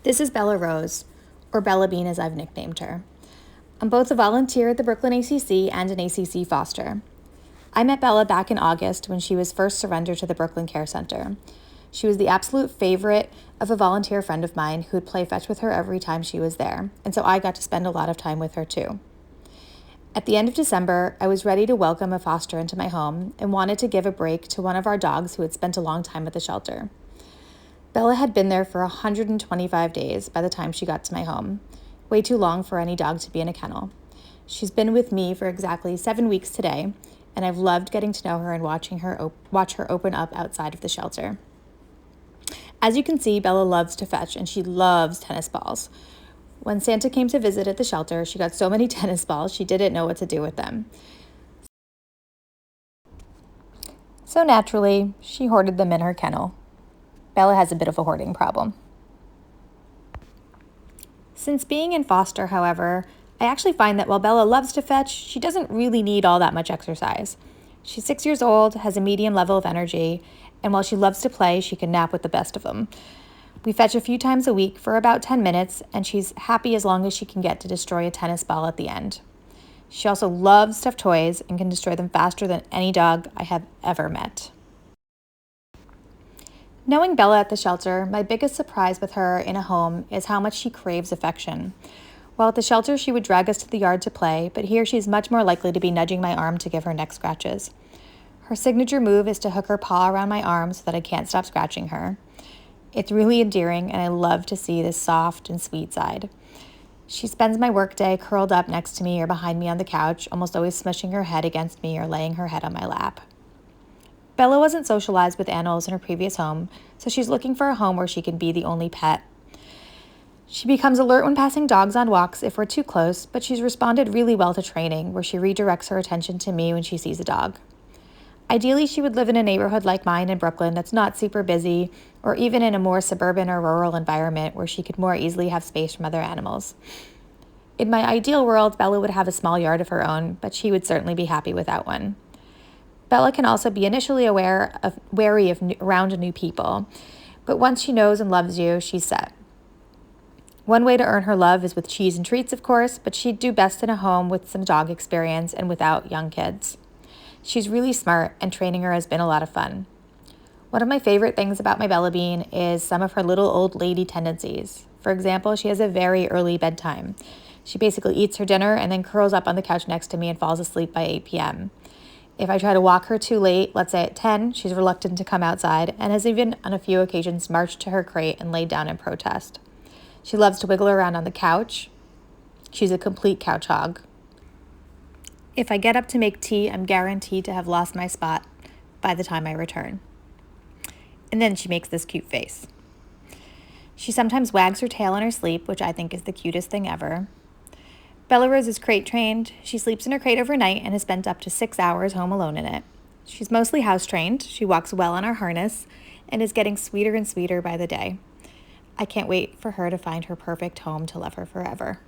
This is Bella Rose, or Bella Bean as I've nicknamed her. I'm both a volunteer at the Brooklyn ACC and an ACC foster. I met Bella back in August when she was first surrendered to the Brooklyn Care Center. She was the absolute favorite of a volunteer friend of mine who would play fetch with her every time she was there, and so I got to spend a lot of time with her too. At the end of December, I was ready to welcome a foster into my home and wanted to give a break to one of our dogs who had spent a long time at the shelter. Bella had been there for 125 days by the time she got to my home, way too long for any dog to be in a kennel. She's been with me for exactly 7 weeks today, and I've loved getting to know her and watch her open up outside of the shelter. As you can see, Bella loves to fetch, and she loves tennis balls. When Santa came to visit at the shelter, she got so many tennis balls she didn't know what to do with them. So naturally, she hoarded them in her kennel. Bella has a bit of a hoarding problem. Since being in foster, however, I actually find that while Bella loves to fetch, she doesn't really need all that much exercise. She's 6 years old, has a medium level of energy, and while she loves to play, she can nap with the best of them. We fetch a few times a week for about 10 minutes, and she's happy as long as she can get to destroy a tennis ball at the end. She also loves stuffed toys and can destroy them faster than any dog I have ever met. Knowing Bella at the shelter, my biggest surprise with her in a home is how much she craves affection. While at the shelter, she would drag us to the yard to play, but here she's much more likely to be nudging my arm to give her neck scratches. Her signature move is to hook her paw around my arm so that I can't stop scratching her. It's really endearing, and I love to see this soft and sweet side. She spends my workday curled up next to me or behind me on the couch, almost always smushing her head against me or laying her head on my lap. Bella wasn't socialized with animals in her previous home, so she's looking for a home where she can be the only pet. She becomes alert when passing dogs on walks if we're too close, but she's responded really well to training, where she redirects her attention to me when she sees a dog. Ideally, she would live in a neighborhood like mine in Brooklyn that's not super busy, or even in a more suburban or rural environment where she could more easily have space from other animals. In my ideal world, Bella would have a small yard of her own, but she would certainly be happy without one. Bella can also be initially wary of around new people, but once she knows and loves you, she's set. One way to earn her love is with cheese and treats, of course, but she'd do best in a home with some dog experience and without young kids. She's really smart, and training her has been a lot of fun. One of my favorite things about my Bella Bean is some of her little old lady tendencies. For example, she has a very early bedtime. She basically eats her dinner and then curls up on the couch next to me and falls asleep by 8 p.m. If I try to walk her too late, let's say at 10, she's reluctant to come outside and has even on a few occasions marched to her crate and laid down in protest. She loves to wiggle around on the couch. She's a complete couch hog. If I get up to make tea, I'm guaranteed to have lost my spot by the time I return. And then she makes this cute face. She sometimes wags her tail in her sleep, which I think is the cutest thing ever. Bella Rose is crate trained. She sleeps in her crate overnight and has spent up to 6 hours home alone in it. She's mostly house trained. She walks well on our harness and is getting sweeter and sweeter by the day. I can't wait for her to find her perfect home to love her forever.